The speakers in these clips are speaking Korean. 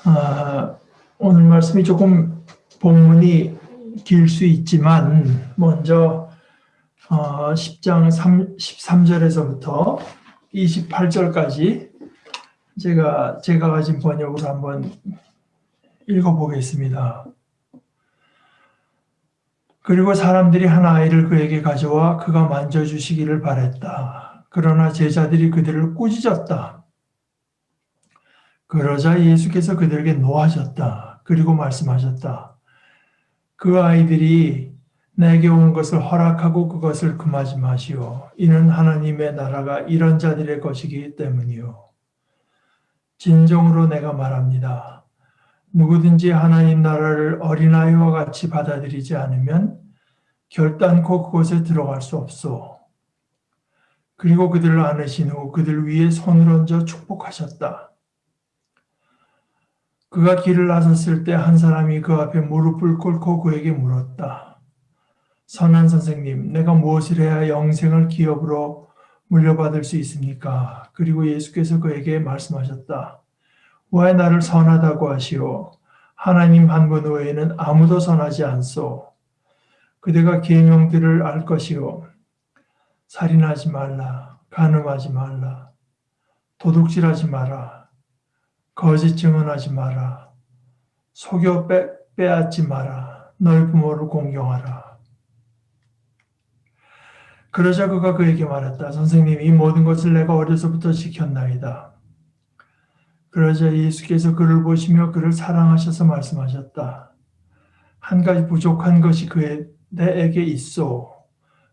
아, 오늘 말씀이 조금 본문이 길 수 있지만 먼저 10장 13절에서부터 28절까지 제가 가진 번역으로 한번 읽어보겠습니다. 그리고 사람들이 한 아이를 그에게 가져와 그가 만져주시기를 바랬다. 그러나 제자들이 그들을 꾸짖었다. 그러자 예수께서 그들에게 노하셨다. 그리고 말씀하셨다. 그 아이들이 내게 온 것을 허락하고 그것을 금하지 마시오. 이는 하나님의 나라가 이런 자들의 것이기 때문이요. 진정으로 내가 말합니다. 누구든지 하나님 나라를 어린아이와 같이 받아들이지 않으면 결단코 그곳에 들어갈 수 없소. 그리고 그들을 안으신 후 그들 위에 손을 얹어 축복하셨다. 그가 길을 나섰을 때 한 사람이 그 앞에 무릎을 꿇고 그에게 물었다. 선한 선생님, 내가 무엇을 해야 영생을 기업으로 물려받을 수 있습니까? 그리고 예수께서 그에게 말씀하셨다. 왜 나를 선하다고 하시오? 하나님 한 분 외에는 아무도 선하지 않소. 그대가 계명들을 알 것이오. 살인하지 말라, 간음하지 말라, 도둑질하지 마라, 거짓 증언하지 마라, 속여 빼앗지 마라, 너희 부모를 공경하라. 그러자 그가 그에게 말했다. 선생님, 이 모든 것을 내가 어려서부터 지켰나이다. 그러자 예수께서 그를 보시며 그를 사랑하셔서 말씀하셨다. 한 가지 부족한 것이 그대에게 있소.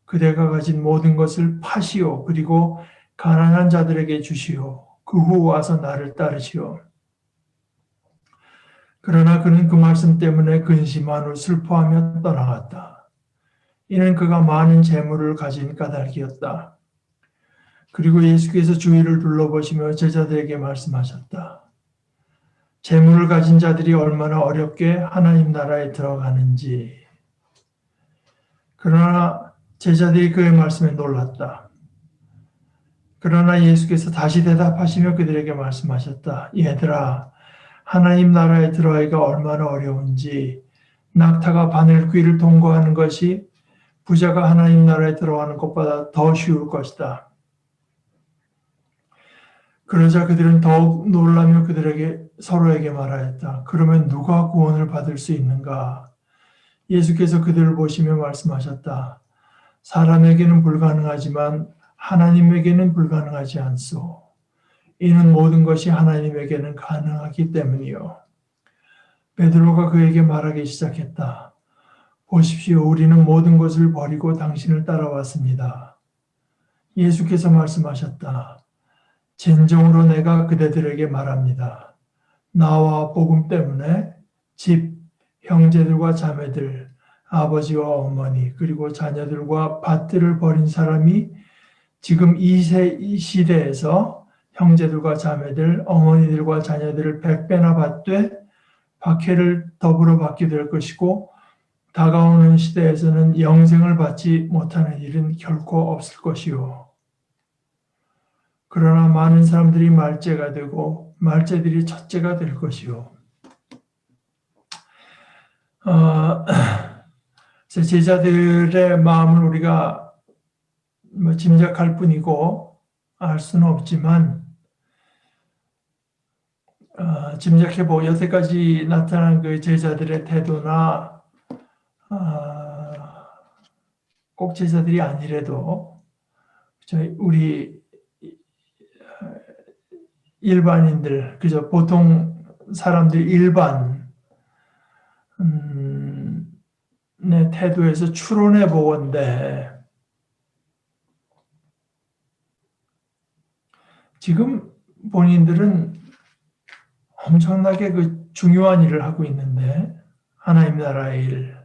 그대가 가진 모든 것을 파시오. 그리고 가난한 자들에게 주시오. 그 후 와서 나를 따르시오. 그러나 그는 그 말씀 때문에 근심한 후 슬퍼하며 떠나갔다. 이는 그가 많은 재물을 가진 까닭이었다. 그리고 예수께서 주위를 둘러보시며 제자들에게 말씀하셨다. 재물을 가진 자들이 얼마나 어렵게 하나님 나라에 들어가는지. 그러나 제자들이 그의 말씀에 놀랐다. 그러나 예수께서 다시 대답하시며 그들에게 말씀하셨다. 얘들아, 하나님 나라에 들어가기가 얼마나 어려운지 낙타가 바늘귀를 통과하는 것이 부자가 하나님 나라에 들어가는 것보다 더 쉬울 것이다. 그러자 그들은 더욱 놀라며 그들에게 서로에게 말하였다. 그러면 누가 구원을 받을 수 있는가? 예수께서 그들을 보시며 말씀하셨다. 사람에게는 불가능하지만 하나님에게는 불가능하지 않소. 이는 모든 것이 하나님에게는 가능하기 때문이요. 베드로가 그에게 말하기 시작했다. 보십시오. 우리는 모든 것을 버리고 당신을 따라왔습니다. 예수께서 말씀하셨다. 진정으로 내가 그대들에게 말합니다. 나와 복음 때문에 집, 형제들과 자매들, 아버지와 어머니, 그리고 자녀들과 밭들을 버린 사람이 지금 이 시대에서 형제들과 자매들, 어머니들과 자녀들을 100배나 받되 박해를 더불어 받게 될 것이고 다가오는 시대에서는 영생을 받지 못하는 일은 결코 없을 것이요. 그러나 많은 사람들이 말째가 되고 말째들이 첫째가 될 것이요. 제자들의 마음을 우리가 짐작할 뿐이고 알 수는 없지만 짐작해보고 여태까지 나타난 그 제자들의 태도나 꼭 제자들이 아니래도 우리 일반인들, 그저 보통 사람들 일반의 태도에서 추론해 보건대 지금 본인들은 엄청나게 그 중요한 일을 하고 있는데 하나님 나라의 일.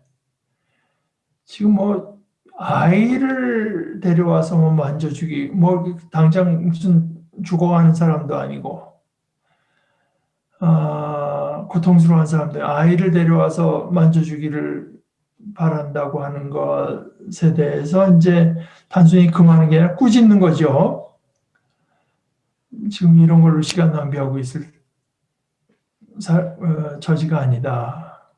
지금 뭐 아이를 데려와서 뭐 만져주기, 뭐 당장 무슨 죽어가는 사람도 아니고 고통스러운 사람들 아이를 데려와서 만져주기를 바란다고 하는 것에 대해서 이제 단순히 금하는 게 아니라 꾸짖는 거죠. 지금 이런 걸로 시간 낭비하고 있을 처지가 아니다.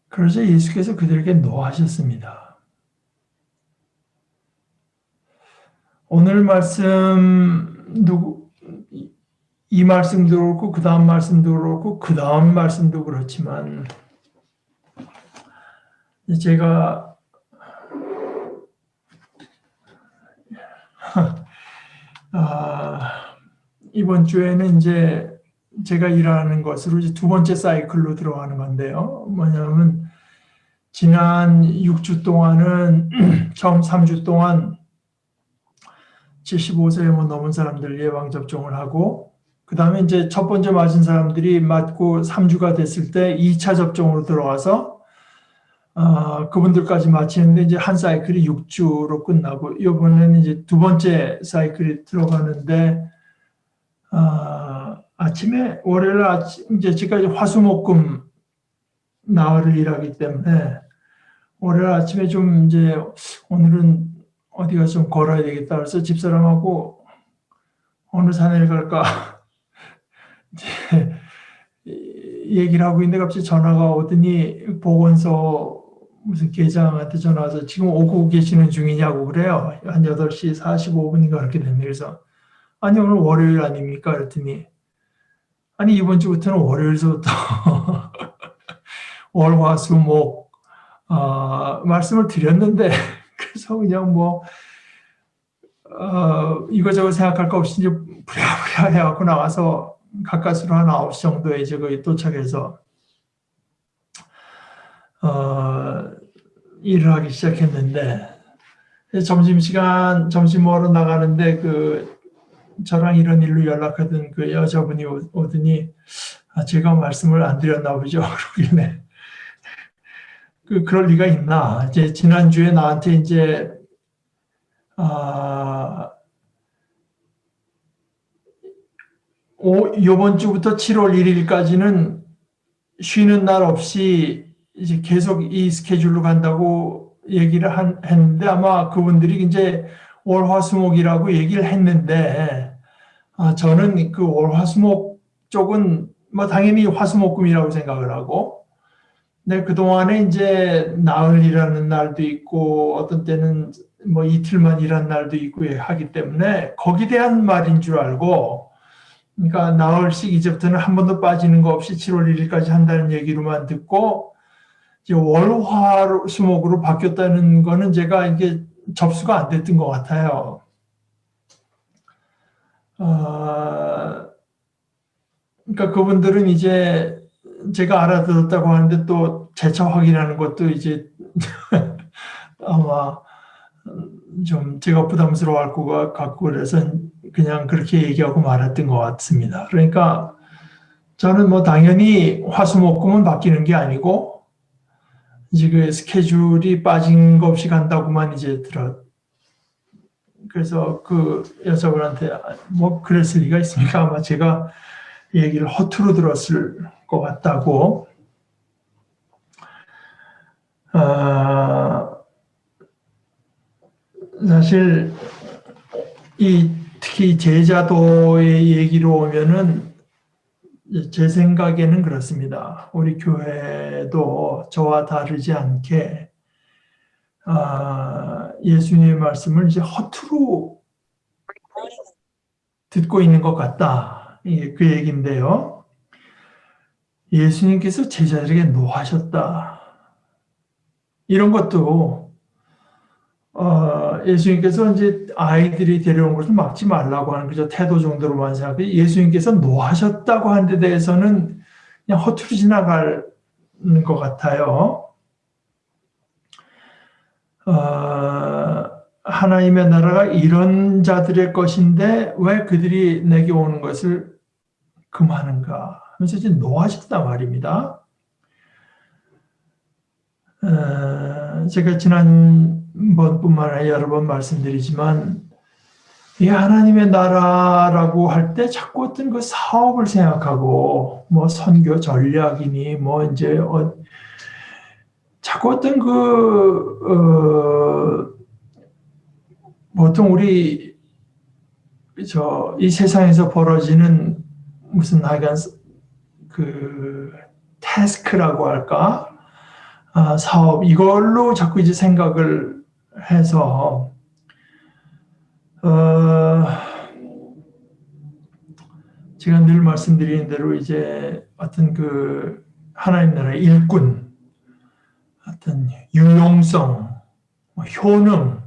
그러자 예수께서 그들에게 노하셨습니다. 오늘 말씀 이 말씀도 그렇고 그 다음 말씀도 그렇고 그 다음 말씀도 그렇지만 제가 이번 주에는 이제 제가 일하는 것으로 이제 두 번째 사이클로 들어가는 건데요. 뭐냐면 지난 6주 동안은 처음 3주 동안 75세 넘은 사람들 예방접종을 하고 그 다음에 이제 첫 번째 맞은 사람들이 맞고 3주가 됐을 때 2차 접종으로 들어가서 그분들까지 마치는데 이제 한 사이클이 6주로 끝나고 이번에는 이제 두 번째 사이클이 들어가는데 아침에 월요일 아침 이제 지금까지 화수목금 나흘을 일하기 때문에 월요일 아침에 좀 이제 오늘은 어디가 좀 걸어야 되겠다 그래서 집사람하고 어느 산에 갈까 얘기를 하고 있는데 갑자기 전화가 오더니 보건소 무슨 계장한테 전화 와서 지금 오고 계시는 중이냐고 그래요. 한 8시 45분인가 그렇게 됐네. 그래서 아니 오늘 월요일 아닙니까? 그랬더니 아니 이번 주부터는 월요일서부터 월화수목 말씀을 드렸는데 그래서 그냥 뭐 이거저거 생각할 거 없이 이제 부랴부랴 해갖고 나와서 가까스로 한 9시 정도에 이제 거기 도착해서 일을 하기 시작했는데 점심시간 점심 먹으러 나가는데 그 저랑 이런 일로 연락하던 그 여자분이 오더니 제가 말씀을 안 드렸나 보죠. 그러길래 그럴 리가 있나. 이제 지난주에 나한테 이제 이번 주부터 7월 1일까지는 쉬는 날 없이 이제 계속 이 스케줄로 간다고 얘기를 했는데 아마 그분들이 이제 월화수목이라고 얘기를 했는데 저는 그 월화수목 쪽은 뭐 당연히 화수목금이라고 생각을 하고 근데 그동안에 이제 나흘 일하는 날도 있고 어떤 때는 뭐 이틀만 일한 날도 있고 하기 때문에 거기에 대한 말인 줄 알고 그러니까 나흘씩 이제부터는 한 번도 빠지는 거 없이 7월 1일까지 한다는 얘기로만 듣고 이제 월화수목으로 바뀌었다는 거는 제가 이게 접수가 안 됐던 것 같아요. 그러니까 그분들은 이제 제가 알아들었다고 하는데 또 재차 확인하는 것도 이제 아마 좀 제가 부담스러워할 것 같고 그래서 그냥 그렇게 얘기하고 말았던 것 같습니다. 그러니까 저는 뭐 당연히 화수목금은 바뀌는 게 아니고 이제 그 스케줄이 빠진 거 없이 간다고만 이제 그래서 그 여자분한테 뭐 그랬을 리가 있습니까? 아마 제가 얘기를 허투루 들었을 것 같다고. 사실 특히 제자도의 얘기로 오면은 제 생각에는 그렇습니다. 우리 교회도 저와 다르지 않게 예수님의 말씀을 이제 허투루 듣고 있는 것 같다. 그 얘기인데요. 예수님께서 제자들에게 노하셨다. 이런 것도 예수님께서 이제 아이들이 데려온 것을 막지 말라고 하는 그저 태도 정도로만 생각해 예수님께서 노하셨다고 하는 데 대해서는 그냥 허투루 지나가는 것 같아요. 하나님의 나라가 이런 자들의 것인데 왜 그들이 내게 오는 것을 금하는가 하면서 이제 노하셨단 말입니다. 제가 지난번뿐만 아니라 여러 번 말씀드리지만 이 하나님의 나라라고 할 때 자꾸 어떤 그 사업을 생각하고 뭐 선교 전략이니 뭐 이제 자꾸 어떤 보통 우리 이 세상에서 벌어지는 무슨 하여간 그 태스크라고 할까? 사업 이걸로 자꾸 이제 생각을 해서 제가 늘 말씀드리는 대로 이제 어떤 그 하나님 나라의 일꾼, 어떤 유용성, 효능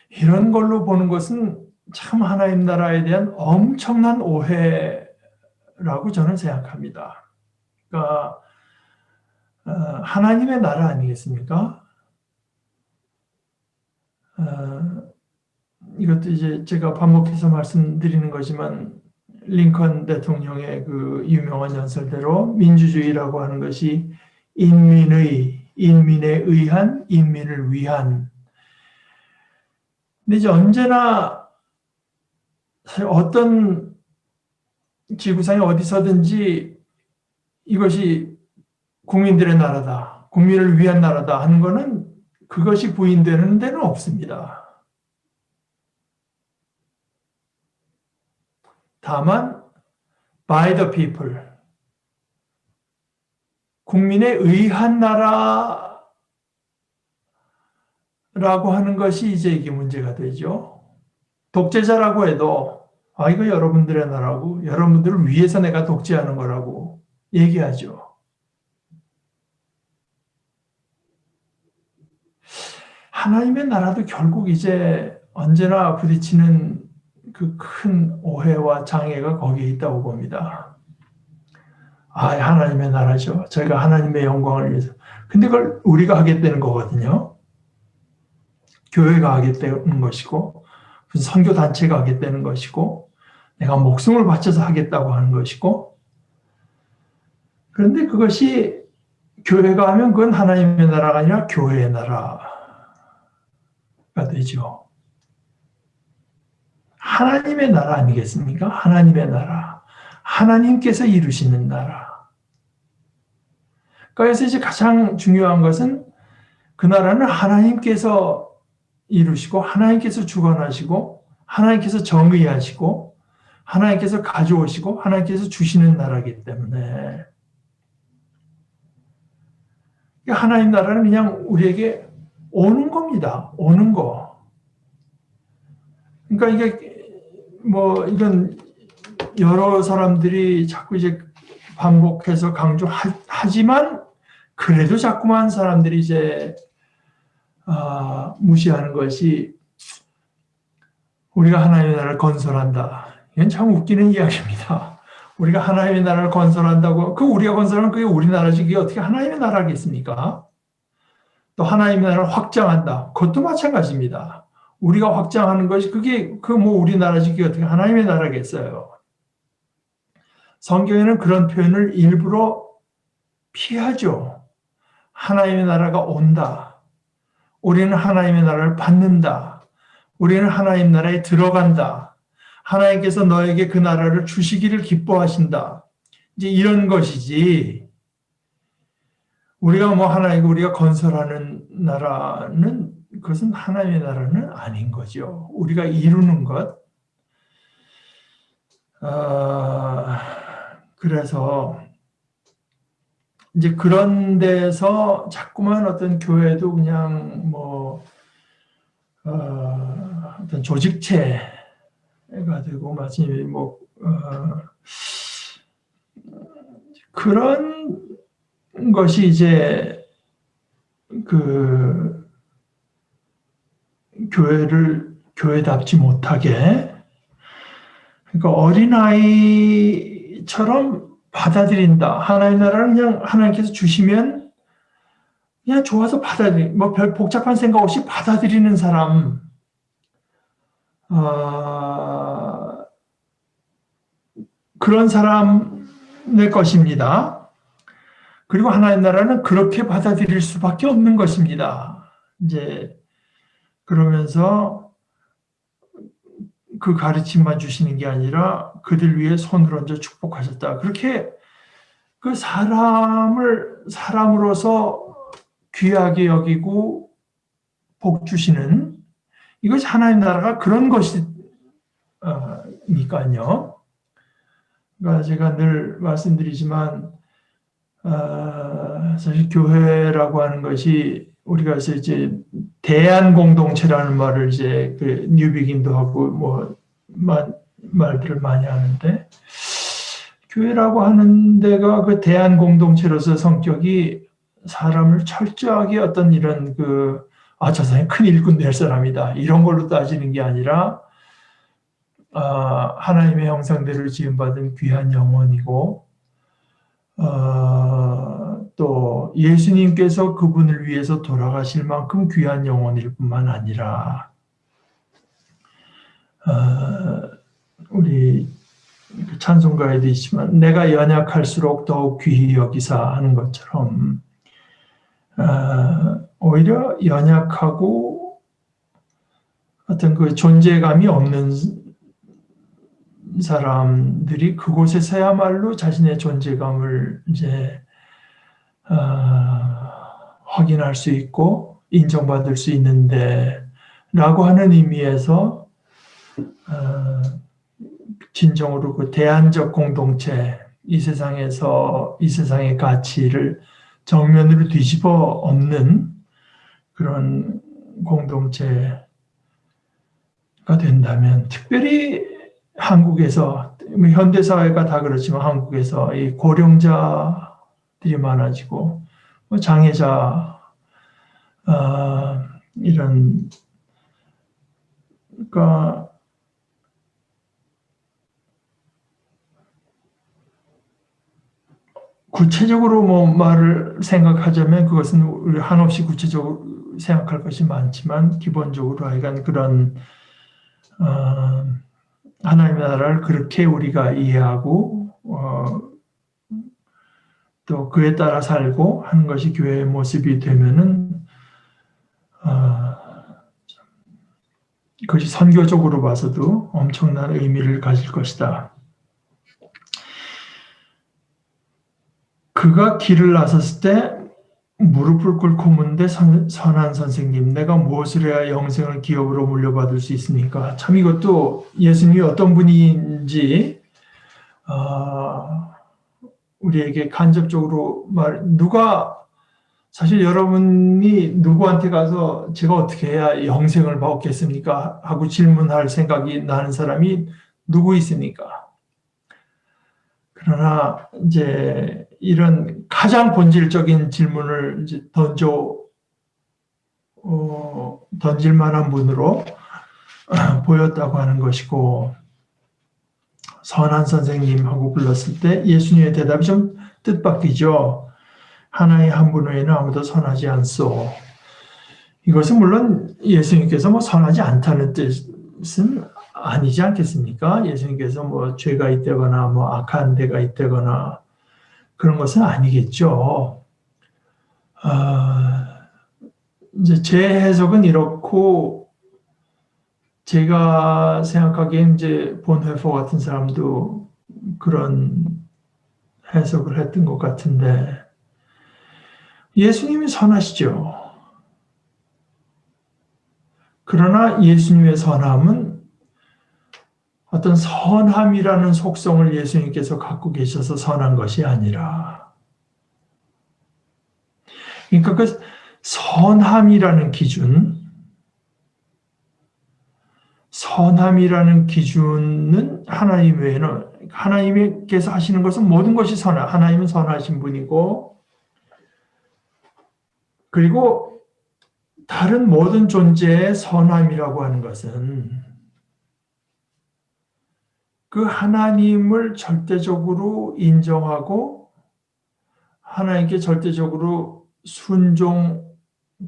이런 걸로 보는 것은 참 하나님 나라에 대한 엄청난 오해라고 저는 생각합니다. 그러니까 하나님의 나라 아니겠습니까? 이것도 이제 제가 반복해서 말씀드리는 거지만 링컨 대통령의 그 유명한 연설대로 민주주의라고 하는 것이 인민에 의한, 인민을 위한. 근데 이제 언제나 어떤 지구상에 어디서든지 이것이 국민들의 나라다, 국민을 위한 나라다 하는 것은 그것이 부인되는 데는 없습니다. 다만 by the people, 국민에 의한 나라라고 하는 것이 이제 이게 문제가 되죠. 독재자라고 해도 이거 여러분들의 나라고 여러분들을 위해서 내가 독재하는 거라고 얘기하죠. 하나님의 나라도 결국 이제 언제나 부딪히는 그 큰 오해와 장애가 거기에 있다고 봅니다. 하나님의 나라죠. 저희가 하나님의 영광을 위해서. 근데 그걸 우리가 하겠다는 거거든요. 교회가 하겠다는 것이고, 무슨 선교단체가 하겠다는 것이고, 내가 목숨을 바쳐서 하겠다고 하는 것이고, 그런데 그것이 교회가 하면 그건 하나님의 나라가 아니라 교회의 나라가 되죠. 하나님의 나라 아니겠습니까? 하나님의 나라. 하나님께서 이루시는 나라. 그래서 이제 가장 중요한 것은 그 나라는 하나님께서 이루시고, 하나님께서 주관하시고, 하나님께서 정의하시고, 하나님께서 가져오시고, 하나님께서 주시는 나라이기 때문에 하나님 나라는 그냥 우리에게 오는 겁니다. 오는 거. 그러니까 이게 이건 여러 사람들이 자꾸 이제 반복해서 강조하지만 그래도 자꾸만 사람들이 이제 무시하는 것이 우리가 하나님의 나라를 건설한다. 이건 참 웃기는 이야기입니다. 우리가 하나님의 나라를 건설한다고 우리가 건설하면 그게 우리나라지 그게 어떻게 하나님의 나라겠습니까? 또 하나님의 나라를 확장한다. 그것도 마찬가지입니다. 우리가 확장하는 것이 그게 우리나라지 그게 어떻게 하나님의 나라겠어요. 성경에는 그런 표현을 일부러 피하죠. 하나님의 나라가 온다. 우리는 하나님의 나라를 받는다. 우리는 하나님 나라에 들어간다. 하나님께서 너에게 그 나라를 주시기를 기뻐하신다. 이제 이런 것이지. 우리가 우리가 건설하는 나라는 그것은 하나님의 나라는 아닌 거죠. 우리가 이루는 것. 그래서 이제 그런 데서 자꾸만 어떤 교회도 그냥 어떤 조직체가 되고 마치 그런 것이 이제 그 교회답지 못하게, 그러니까 어린아이처럼 받아들인다. 하나님 나라를 그냥 하나님께서 주시면 그냥 좋아서 별 복잡한 생각 없이 받아들이는 사람, 그런 사람의 것입니다. 그리고 하나님 나라는 그렇게 받아들일 수밖에 없는 것입니다. 이제 그러면서 그 가르침만 주시는 게 아니라 그들 위해 손을 얹어 축복하셨다. 그렇게 그 사람으로서 귀하게 여기고 복 주시는, 이것이 하나님 나라가 그런 것이니까요. 그러니까 제가 늘 말씀드리지만 사실 교회라고 하는 것이 우리가 이제 대한 공동체라는 말을 이제 그 뉴비긴도 하고 뭐 말들을 많이 하는데 교회라고 하는 데가 그 대한 공동체로서 성격이 사람을 철저하게 어떤 이런 저 사람이 큰 일꾼 될 사람이다 이런 걸로 따지는 게 아니라 하나님의 형상대로 지음받은 귀한 영혼이고 또 예수님께서 그분을 위해서 돌아가실 만큼 귀한 영혼일 뿐만 아니라 우리 찬송가에도 있지만 내가 연약할수록 더욱 귀히 여기사 하는 것처럼 오히려 연약하고 어떤 그 존재감이 없는 사람들이 그곳에서야말로 자신의 존재감을 이제 확인할 수 있고 인정받을 수 있는데 라고 하는 의미에서 진정으로 그 대안적 공동체 이 세상의 가치를 정면으로 뒤집어 엎는 그런 공동체가 된다면 특별히 한국에서 현대사회가 다 그렇지만 한국에서 이 고령자들이 많아지고 장애자 이런 그러니까 구체적으로 뭐 말을 생각하자면 그것은 우리 한없이 구체적으로 생각할 것이 많지만 기본적으로 하여간 그런 하나님의 나라를 그렇게 우리가 이해하고 또 그에 따라 살고 하는 것이 교회의 모습이 되면은 그것이 선교적으로 봐서도 엄청난 의미를 가질 것이다. 그가 길을 나섰을 때 무릎을 꿇고 묻는데 선한 선생님 내가 무엇을 해야 영생을 기업으로 물려받을 수 있습니까? 참 이것도 예수님이 어떤 분인지 우리에게 간접적으로 사실 여러분이 누구한테 가서 제가 어떻게 해야 영생을 받겠습니까? 하고 질문할 생각이 나는 사람이 누구 있습니까? 그러나 이제 이런 가장 본질적인 질문을 이제 던질 만한 분으로 보였다고 하는 것이고 선한 선생님하고 불렀을 때 예수님의 대답이 좀 뜻밖이죠. 하나의 한 분 외에는 아무도 선하지 않소. 이것은 물론 예수님께서 뭐 선하지 않다는 뜻은 아니지 않겠습니까? 예수님께서 뭐 죄가 있다거나 뭐 악한 데가 있다거나 그런 것은 아니겠죠. 이제 제 해석은 이렇고 제가 생각하기엔 이제 본회포 같은 사람도 그런 해석을 했던 것 같은데 예수님이 선하시죠. 그러나 예수님의 선함은 어떤 선함이라는 속성을 예수님께서 갖고 계셔서 선한 것이 아니라 그러니까 그 선함이라는 기준은 하나님 외에는 하나님께서 하시는 것은 모든 것이 하나님은 선하신 분이고 그리고 다른 모든 존재의 선함이라고 하는 것은 그 하나님을 절대적으로 인정하고 하나님께 절대적으로 순종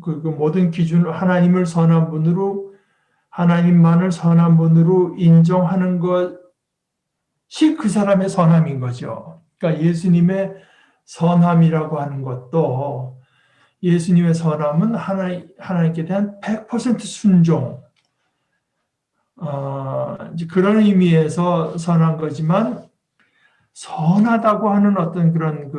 그 모든 기준을 하나님을 선한 분으로 하나님만을 선한 분으로 인정하는 것이 그 사람의 선함인 거죠. 그러니까 예수님의 선함이라고 하는 것도 예수님의 선함은 하나님께 대한 100% 순종 이제 그런 의미에서 선한 거지만 선하다고 하는 어떤 그런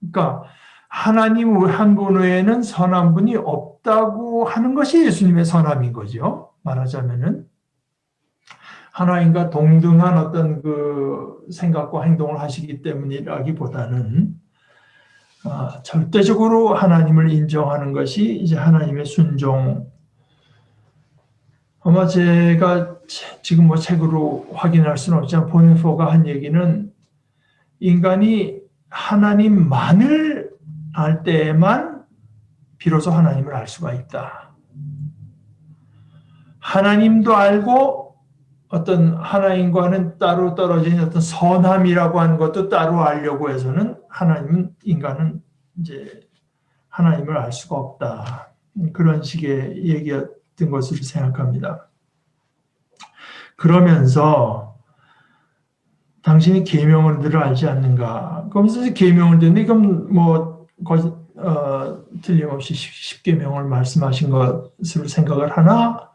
그러니까 하나님 한 분 외에는 선한 분이 없다고 하는 것이 예수님의 선함인 거죠. 말하자면은 하나님과 동등한 어떤 그 생각과 행동을 하시기 때문이라기보다는 절대적으로 하나님을 인정하는 것이 이제 하나님의 순종. 아마 제가 지금 뭐 책으로 확인할 수는 없지만 보니포가 한 얘기는 인간이 하나님만을 알 때에만 비로소 하나님을 알 수가 있다. 하나님도 알고 어떤 하나님과는 따로 떨어진 어떤 선함이라고 하는 것도 따로 알려고 해서는 인간은 이제 하나님을 알 수가 없다. 그런 식의 얘기였던 것으로 생각합니다. 그러면서 당신이 계명을 늘 알지 않는가? 그러면서 계명을 듣는데 그럼 뭐 틀림없이 10계명을 말씀하신 것으로 생각을 하나?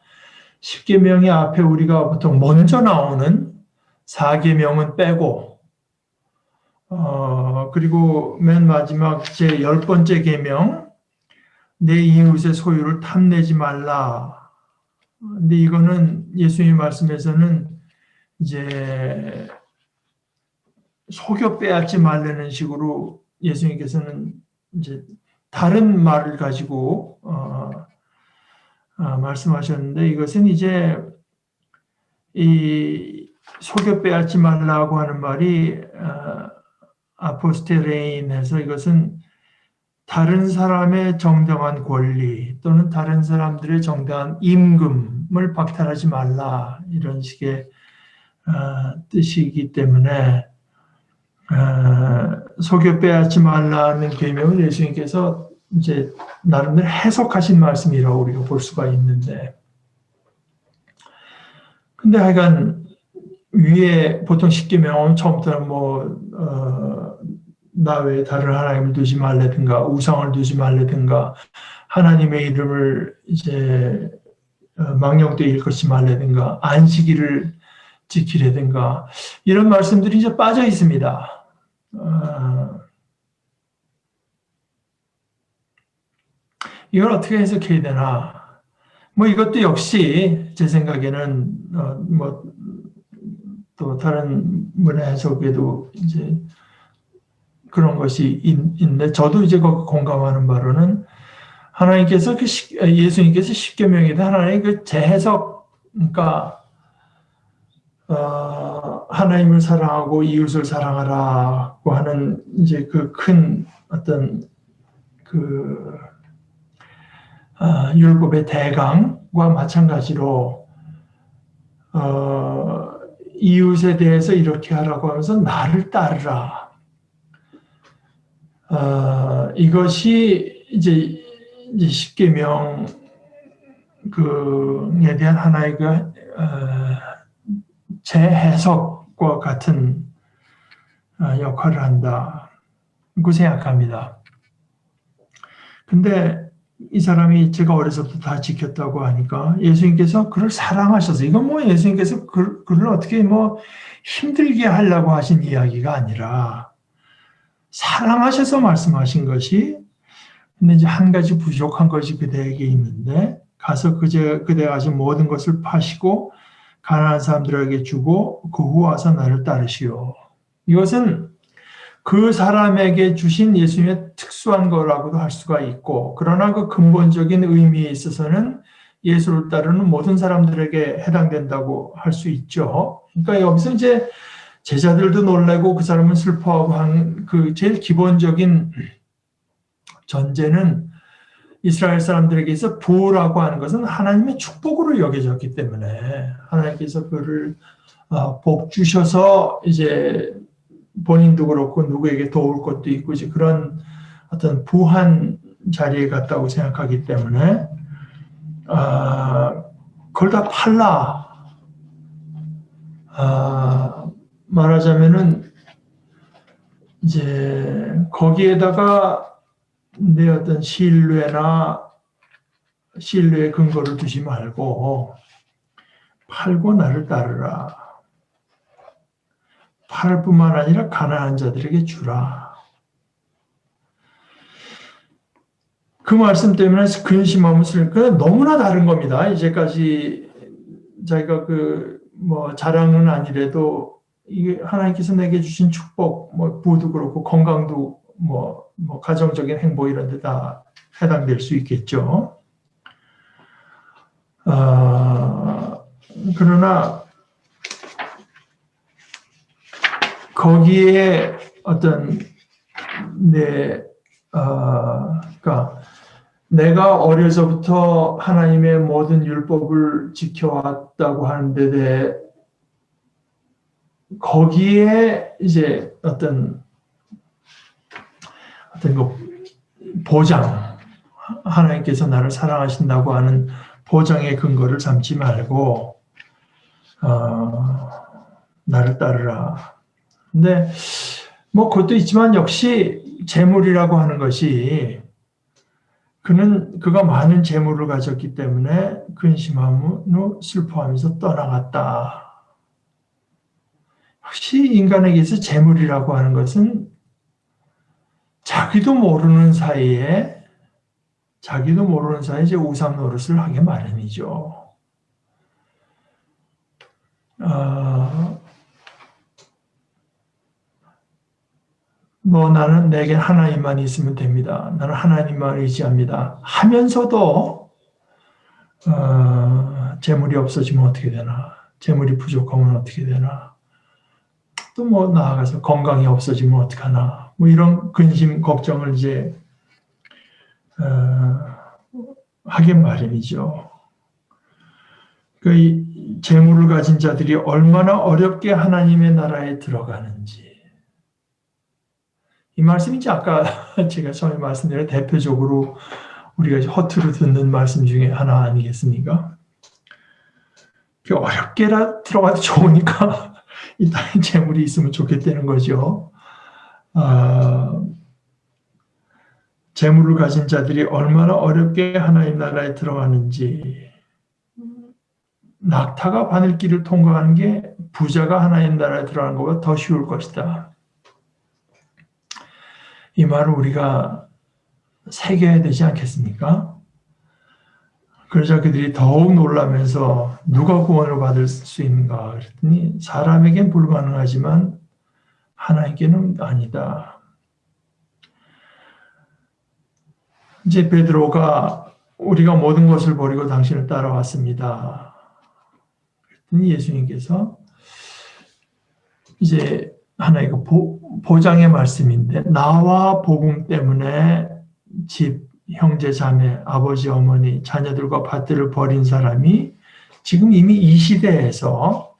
10계명의 앞에 우리가 보통 먼저 나오는 4계명은 빼고 그리고 맨 마지막 제 10번째 계명 내 이웃의 소유를 탐내지 말라. 근데 이거는 예수님 말씀에서는 이제 속여 빼앗지 말라는 식으로 예수님께서는 이제 다른 말을 가지고 말씀하셨는데 이것은 이제 이 속여 빼앗지 말라고 하는 말이 아포스테레인에서 이것은 다른 사람의 정당한 권리 또는 다른 사람들의 정당한 임금을 박탈하지 말라 이런 식의 뜻이기 때문에 속여 빼앗지 말라는 계명을 예수님께서 이제 나름대로 해석하신 말씀이라고 우리가 볼 수가 있는데, 근데 하여간 위에 보통 10계명은 처음부터는 나 외에 다른 하나님을 두지 말라든가 우상을 두지 말라든가 하나님의 이름을 이제 망령되이 일컫지 말라든가 안식일을 지키라든가 이런 말씀들이 이제 빠져 있습니다. 이걸 어떻게 해석해야 되나? 뭐 이것도 역시 제 생각에는 또 다른 문화 해석에도 이제 그런 것이 있는데 저도 이제 공감하는 바로는 하나님께서 예수님께서 십계명에도 하나님의 그 재해석, 그러니까 하나님을 사랑하고 이웃을 사랑하라고 하는 이제 그 큰 어떤 율법의 대강과 마찬가지로 이웃에 대해서 이렇게 하라고 하면서 나를 따르라. 이것이 이제 십계명에 대한 하나의 재해석과 같은 역할을 한다고 생각합니다. 근데 이 사람이 제가 어려서부터 다 지켰다고 하니까 예수님께서 그를 사랑하셔서, 이건 뭐 예수님께서 그를 어떻게 뭐 힘들게 하려고 하신 이야기가 아니라 사랑하셔서 말씀하신 것이, 근데 이제 한 가지 부족한 것이 그대에게 있는데 가서 그대가 가진 모든 것을 파시고 가난한 사람들에게 주고 그 후 와서 나를 따르시오. 이것은 그 사람에게 주신 예수님의 특수한 거라고도 할 수가 있고, 그러나 그 근본적인 의미에 있어서는 예수를 따르는 모든 사람들에게 해당된다고 할 수 있죠. 그러니까 여기서 이제 제자들도 놀라고 그 사람은 슬퍼하고 한 그 제일 기본적인 전제는 이스라엘 사람들에게서 부라고 하는 것은 하나님의 축복으로 여겨졌기 때문에 하나님께서 그를 복 주셔서 이제 본인도 그렇고 누구에게 도울 것도 있고 이제 그런 어떤 부한 자리에 갔다고 생각하기 때문에 그걸 다 팔라. 말하자면은 이제 거기에다가 내 어떤 신뢰의 근거를 두지 말고 팔고 나를 따르라. 팔 뿐만 아니라 가난한 자들에게 주라. 그 말씀 때문에 근심하면 너무나 다른 겁니다. 이제까지 자기가 뭐 자랑은 아니래도 이게 하나님께서 내게 주신 축복, 뭐 부도 그렇고 건강도 뭐 가정적인 행복 이런 데 다 해당될 수 있겠죠. 그러나 거기에 어떤 그러니까 내가 어려서부터 하나님의 모든 율법을 지켜왔다고 하는 데 대해 거기에 이제 어떤 그 보장, 하나님께서 나를 사랑하신다고 하는 보장의 근거를 삼지 말고 나를 따르라. 근데 뭐 그것도 있지만 역시 재물이라고 하는 것이 그가 많은 재물을 가졌기 때문에 근심하며 슬퍼하면서 떠나갔다. 역시 인간에게서 재물이라고 하는 것은 자기도 모르는 사이에 이제 우상 노릇을 하게 마련이죠. 나는 내게 하나님만 있으면 됩니다. 나는 하나님만 의지합니다. 하면서도 재물이 없어지면 어떻게 되나? 재물이 부족하면 어떻게 되나? 또 뭐 나아가서 건강이 없어지면 어떡하나? 뭐 이런 근심, 걱정을 이제 하게 마련이죠. 그 재물을 가진 자들이 얼마나 어렵게 하나님의 나라에 들어가는지. 이 말씀이 이제 아까 제가 처음에 말씀드린 대표적으로 우리가 허투루 듣는 말씀 중에 하나 아니겠습니까? 어렵게 들어가도 좋으니까 이 땅에 재물이 있으면 좋겠다는 거죠. 재물을 가진 자들이 얼마나 어렵게 하나님 나라에 들어가는지, 낙타가 바늘길을 통과하는 게 부자가 하나님 나라에 들어가는 것보다 더 쉬울 것이다. 이 말을 우리가 새겨야 되지 않겠습니까? 그러자 그들이 더욱 놀라면서 누가 구원을 받을 수 있는가 그랬더니 사람에겐 불가능하지만 하나님께는 아니다. 이제 베드로가 우리가 모든 것을 버리고 당신을 따라왔습니다. 그랬더니 예수님께서 이제 하나의 그 보장의 말씀인데 나와 복음 때문에 집, 형제, 자매, 아버지, 어머니, 자녀들과 밭들을 버린 사람이 지금 이미 이 시대에서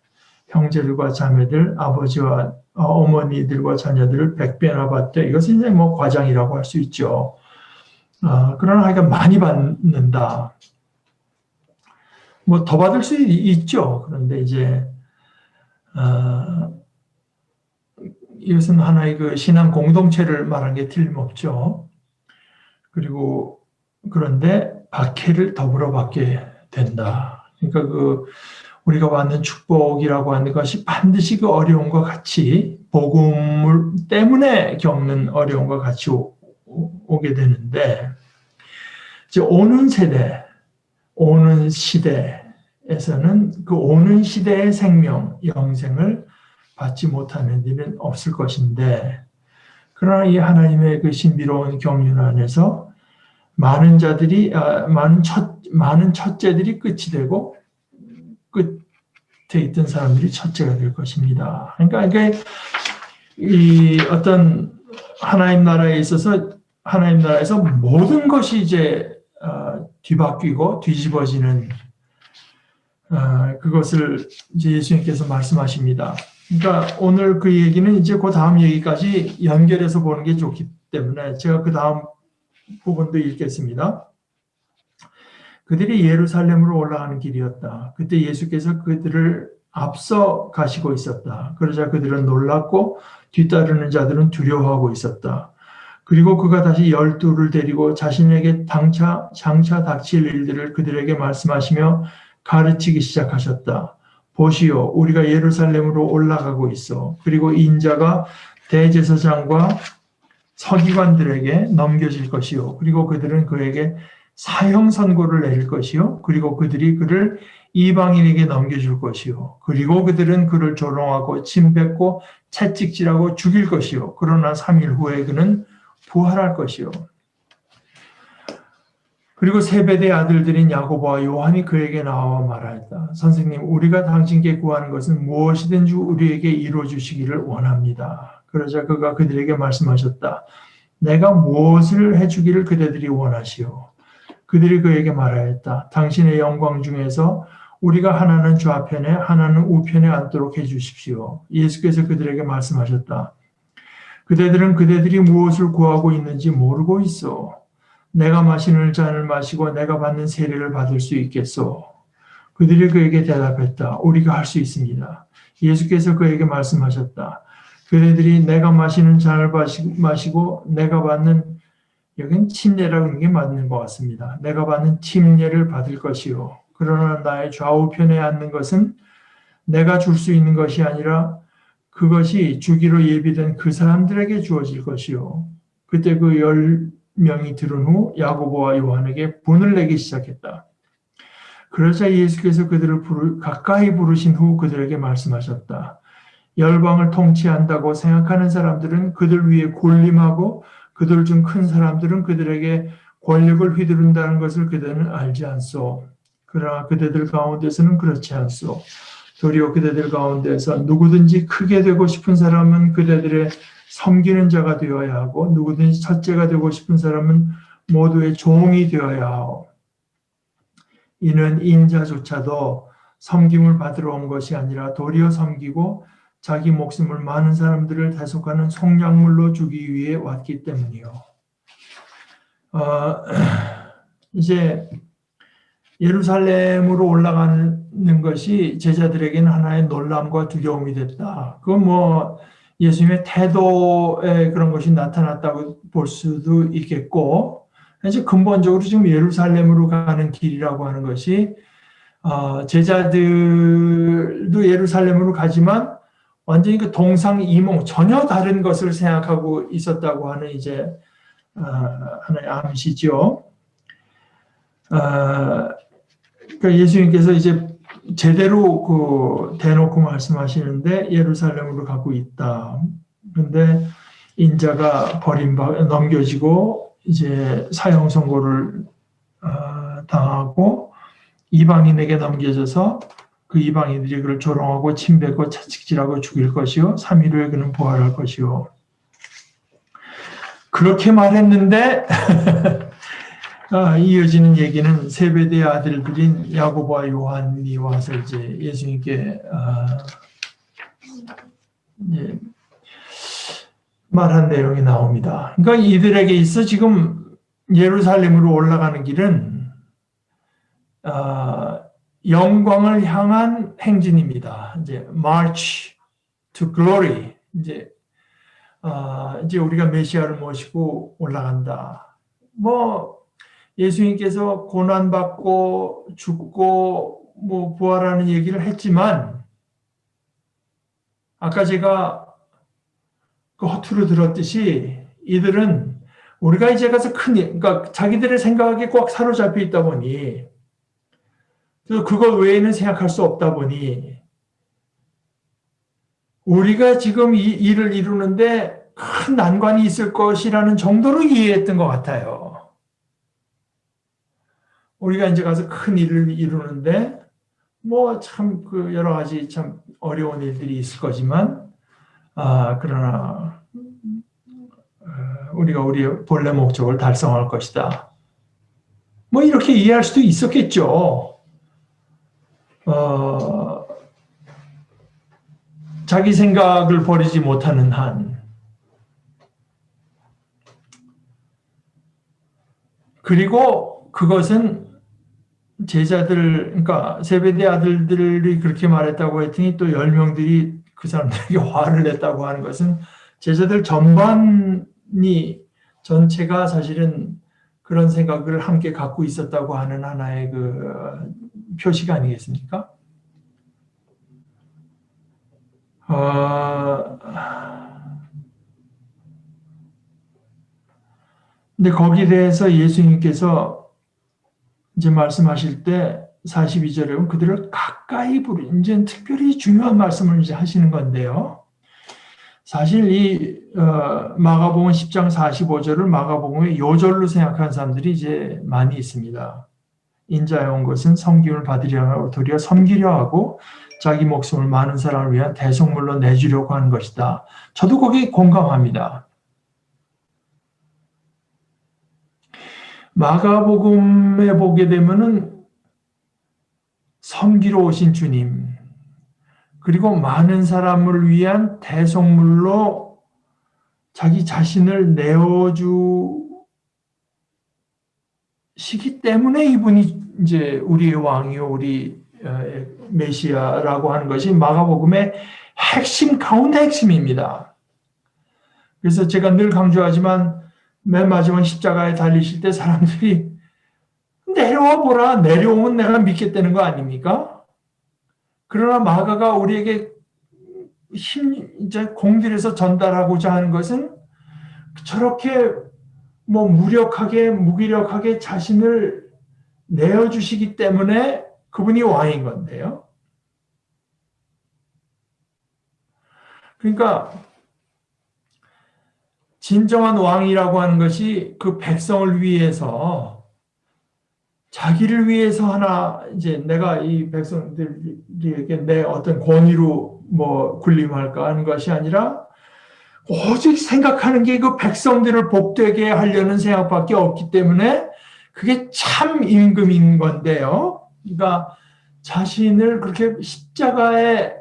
형제들과 자매들, 아버지와 어머니들과 자녀들을 100배나 받되 이것은 이제 뭐 과장이라고 할 수 있죠. 그러나 하여간 많이 받는다. 뭐 더 받을 수 있죠. 그런데 이제 이것은 하나의 그 신앙 공동체를 말한 게 틀림없죠. 그리고 그런데 박해를 더불어 받게 된다. 그러니까 우리가 받는 축복이라고 하는 것이 반드시 그 어려움과 같이 복음을 때문에 겪는 어려움과 같이 오게 되는데 이제 오는 시대에서는 그 오는 시대의 생명, 영생을 받지 못하는 일은 없을 것인데 그러나 이 하나님의 그 신비로운 경륜 안에서 많은 첫째들이 끝이 되고 끝에 있던 사람들이 첫째가 될 것입니다. 그러니까 이게 이 어떤 하나님 나라에 있어서 하나님 나라에서 모든 것이 이제 뒤바뀌고 뒤집어지는 그것을 이제 예수님께서 말씀하십니다. 그러니까 오늘 그 얘기는 이제 그 다음 얘기까지 연결해서 보는 게 좋기 때문에 제가 그 다음 부분도 읽겠습니다. 그들이 예루살렘으로 올라가는 길이었다. 그때 예수께서 그들을 앞서 가시고 있었다. 그러자 그들은 놀랐고 뒤따르는 자들은 두려워하고 있었다. 그리고 그가 다시 12를 데리고 자신에게 장차 닥칠 일들을 그들에게 말씀하시며 가르치기 시작하셨다. 보시오, 우리가 예루살렘으로 올라가고 있어. 그리고 인자가 대제사장과 서기관들에게 넘겨질 것이요. 그리고 그들은 그에게 사형 선고를 내릴 것이요. 그리고 그들이 그를 이방인에게 넘겨줄 것이요. 그리고 그들은 그를 조롱하고 침뱉고 채찍질하고 죽일 것이요. 그러나 3일 후에 그는 부활할 것이요. 그리고 세베대의 아들들인 야고보와 요한이 그에게 나와 말하였다. 선생님, 우리가 당신께 구하는 것은 무엇이든지 우리에게 이루어주시기를 원합니다. 그러자 그가 그들에게 말씀하셨다. 내가 무엇을 해주기를 그대들이 원하시오. 그들이 그에게 말하였다. 당신의 영광 중에서 우리가 하나는 좌편에 하나는 우편에 앉도록 해주십시오. 예수께서 그들에게 말씀하셨다. 그대들은 그대들이 무엇을 구하고 있는지 모르고 있어. 내가 마시는 잔을 마시고 내가 받는 세례를 받을 수 있겠소. 그들이 그에게 대답했다. 우리가 할 수 있습니다. 예수께서 그에게 말씀하셨다. 그대들이 내가 마시는 잔을 마시고 내가 받는, 여긴 침례라고 하는 게 맞는 것 같습니다. 내가 받는 침례를 받을 것이요. 그러나 나의 좌우편에 앉는 것은 내가 줄 수 있는 것이 아니라 그것이 주기로 예비된 그 사람들에게 주어질 것이요. 그때 그 10명이 들은 후 야고보와 요한에게 분을 내기 시작했다. 그러자 예수께서 그들을 가까이 부르신 후 그들에게 말씀하셨다. 열방을 통치한다고 생각하는 사람들은 그들 위에 군림하고 그들 중 큰 사람들은 그들에게 권력을 휘두른다는 것을 그들은 알지 않소. 그러나 그대들 가운데서는 그렇지 않소. 도리어 그대들 가운데서 누구든지 크게 되고 싶은 사람은 그대들의 섬기는 자가 되어야 하고 누구든지 첫째가 되고 싶은 사람은 모두의 종이 되어야 하오. 이는 인자조차도 섬김을 받으러 온 것이 아니라 도리어 섬기고 자기 목숨을 많은 사람들을 대속하는 속량물로 주기 위해 왔기 때문이요. 이제 예루살렘으로 올라가는 것이 제자들에게는 하나의 놀람과 두려움이 됐다. 그건 뭐 예수님의 태도에 그런 것이 나타났다고 볼 수도 있겠고, 이제 근본적으로 지금 예루살렘으로 가는 길이라고 하는 것이 제자들도 예루살렘으로 가지만 완전히 그 동상이몽 전혀 다른 것을 생각하고 있었다고 하는 이제 하나의 암시죠. 그러니까 예수님께서 이제 제대로 그 대놓고 말씀하시는데 예루살렘으로 가고 있다. 그런데 인자가 넘겨지고 이제 사형 선고를 당하고 이방인에게 넘겨져서 그 이방인들이 그를 조롱하고 침뱉고 채찍질하고 죽일 것이요 3일 후에 그는 부활할 것이요. 그렇게 말했는데 이어지는 얘기는 세베대의 아들들인 야고보와 요한이 와서 이제 예수님께 이제 말한 내용이 나옵니다. 그러니까 이들에게 있어 지금 예루살렘으로 올라가는 길은 영광을 향한 행진입니다. 이제 march to glory. 이제 우리가 메시아를 모시고 올라간다. 뭐 예수님께서 고난받고 죽고 뭐 부활하는 얘기를 했지만 아까 제가 그 허투루 들었듯이 이들은 우리가 이제 가서 그러니까 자기들의 생각에 꽉 사로잡혀 있다 보니 그래서 그것 외에는 생각할 수 없다 보니 우리가 지금 이 일을 이루는데 큰 난관이 있을 것이라는 정도로 이해했던 것 같아요. 우리가 이제 가서 큰 일을 이루는데 뭐 참 그 여러 가지 참 어려운 일들이 있을 거지만 그러나 우리가 우리의 본래 목적을 달성할 것이다. 뭐 이렇게 이해할 수도 있었겠죠. 자기 생각을 버리지 못하는 한. 그리고 그것은 제자들, 그러니까 세베대 아들들이 그렇게 말했다고 했더니 또 10명들이 그 사람들에게 화를 냈다고 하는 것은 제자들 전체가 사실은 그런 생각을 함께 갖고 있었다고 하는 하나의 그 표시가 아니겠습니까? 근데 거기에 대해서 예수님께서 이제 말씀하실 때 42절에 보면 그들을 가까이 부르, 이제 특별히 중요한 말씀을 이제 하시는 건데요. 사실 이 마가복음 10장 45절을 마가복음의 요절로 생각하는 사람들이 이제 많이 있습니다. 인자에 온 것은 섬김을 받으려 하고 도리어 섬기려 하고 자기 목숨을 많은 사람을 위한 대속물로 내주려고 하는 것이다. 저도 거기에 공감합니다. 마가복음에 보게 되면은 섬기러 오신 주님, 그리고 많은 사람을 위한 대속물로 자기 자신을 내어주시기 때문에 이분이 이제 우리의 왕이요, 우리 메시아라고 하는 것이 마가복음의 핵심 가운데 핵심입니다. 그래서 제가 늘 강조하지만 맨 마지막 십자가에 달리실 때 사람들이 내려와 보라, 내려오면 내가 믿겠다는 거 아닙니까? 그러나 마가가 우리에게 이제 공들여서 전달하고자 하는 것은 저렇게 무력하게, 무기력하게 자신을 내어주시기 때문에 그분이 왕인 건데요. 그러니까 진정한 왕이라고 하는 것이 그 백성을 위해서 자기를 위해서 하나 이제 내가 이 백성들에게 내 어떤 권위로 군림할까 하는 것이 아니라 오직 생각하는 게 그 백성들을 복되게 하려는 생각밖에 없기 때문에 그게 참 임금인 건데요. 그러니까 자신을 그렇게 십자가에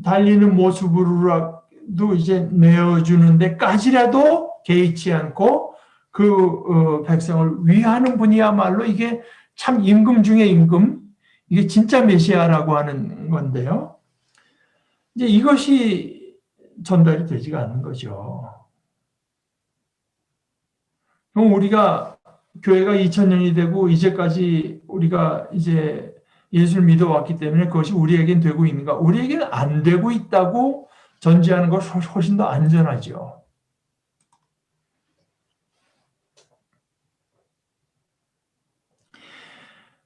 달리는 모습으로라도 이제 내어주는 데까지라도 개의치 않고 그 백성을 위하는 분이야말로 이게 참 임금 중에 임금, 이게 진짜 메시아라고 하는 건데요. 이제 이것이 전달이 되지가 않는 거죠. 그럼 우리가 교회가 2000년이 되고 이제까지 우리가 이제 예수를 믿어왔기 때문에 그것이 우리에겐 되고 있는가? 우리에게는 안 되고 있다고 전제하는 것이 훨씬 더 안전하죠.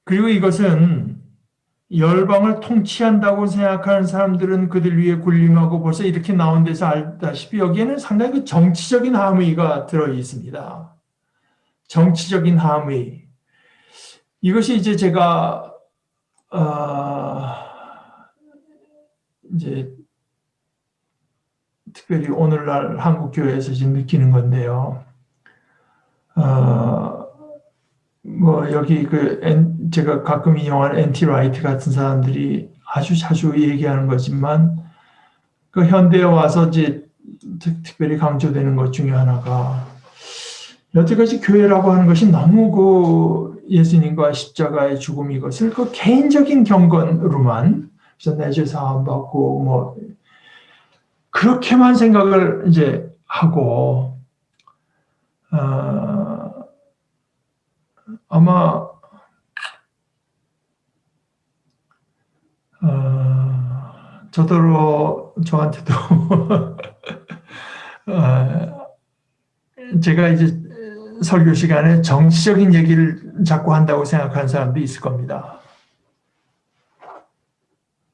그리고 이것은 열방을 통치한다고 생각하는 사람들은 그들 위에 군림하고 벌써 이렇게 나온 데서 알다시피 여기에는 상당히 그 정치적인 함의가 들어 있습니다. 정치적인 함의. 이것이 이제 제가 이제 특별히 오늘날 한국 교회에서 지금 느끼는 건데요. 여기 제가 가끔 인용하는 엔티 라이트 같은 사람들이 아주 자주 얘기하는 거지만 그 현대에 와서 이제 특별히 강조되는 것 중에 하나가 여태까지 교회라고 하는 것이 너무 그 예수님과 십자가의 죽음 이것을 그 개인적인 경건으로만 그래서 내 죄 사함 받고 그렇게만 생각을 이제 하고 아마 저한테도 제가 이제 설교 시간에 정치적인 얘기를 자꾸 한다고 생각하는 사람도 있을 겁니다.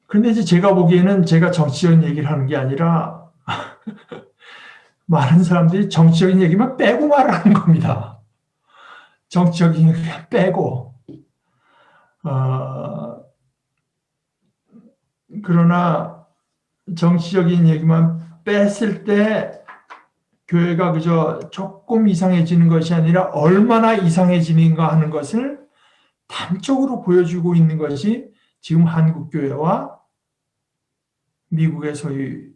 그런데 이제 제가 보기에는 제가 정치적인 얘기를 하는 게 아니라 많은 사람들이 정치적인 얘기만 빼고 말하는 겁니다. 정치적인 얘기 빼고. 그러나 정치적인 얘기만 뺐을 때 교회가 그저 조금 이상해지는 것이 아니라 얼마나 이상해지는가 하는 것을 단적으로 보여주고 있는 것이 지금 한국교회와 미국의 소위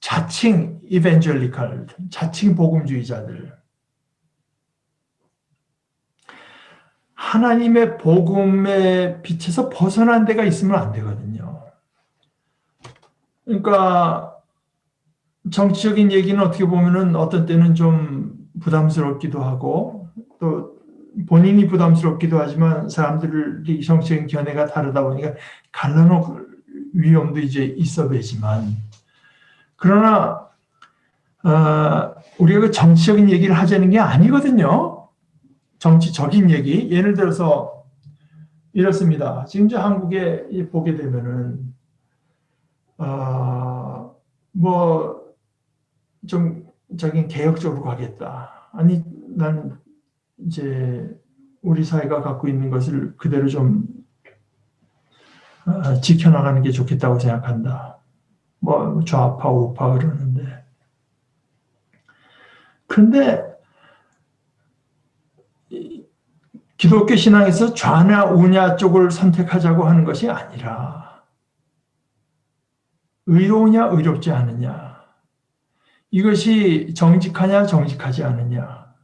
자칭 이벤젤리칼, 자칭 복음주의자들. 하나님의 복음의 빛에서 벗어난 데가 있으면 안 되거든요. 그러니까 정치적인 얘기는 어떻게 보면은 어떤 때는 좀 부담스럽기도 하고 또 본인이 부담스럽기도 하지만 사람들이 정치적인 견해가 다르다 보니까 갈라놓을 위험도 이제 있어 배지만 그러나 우리가 그 정치적인 얘기를 하자는 게 아니거든요. 정치적인 얘기, 예를 들어서 이렇습니다. 지금 저 한국에 보게 되면은 뭐 좀 저긴 개혁적으로 가겠다. 아니 난 이제 우리 사회가 갖고 있는 것을 그대로 좀 지켜나가는 게 좋겠다고 생각한다. 뭐 좌파 우파 그러는데, 그런데 기독교 신앙에서 좌냐 우냐 쪽을 선택하자고 하는 것이 아니라 의로우냐 의롭지 않느냐, 이것이 정직하냐 정직하지 않느냐,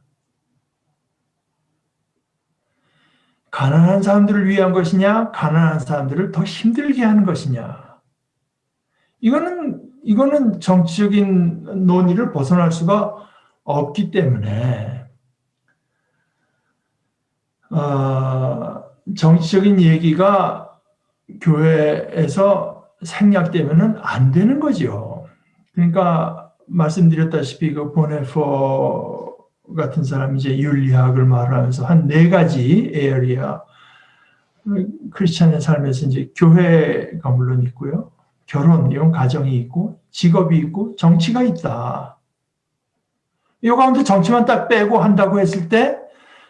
가난한 사람들을 위한 것이냐 가난한 사람들을 더 힘들게 하는 것이냐, 이거는 정치적인 논의를 벗어날 수가 없기 때문에 정치적인 얘기가 교회에서 생략되면은 안 되는 거죠. 그러니까 말씀드렸다시피 그 보네포 같은 사람이 이제 윤리학을 말하면서 한 4가지 에어리아, 크리스찬의 삶에서 이제 교회가 물론 있고요, 결혼, 이런 가정이 있고, 직업이 있고, 정치가 있다. 이 가운데 정치만 딱 빼고 한다고 했을 때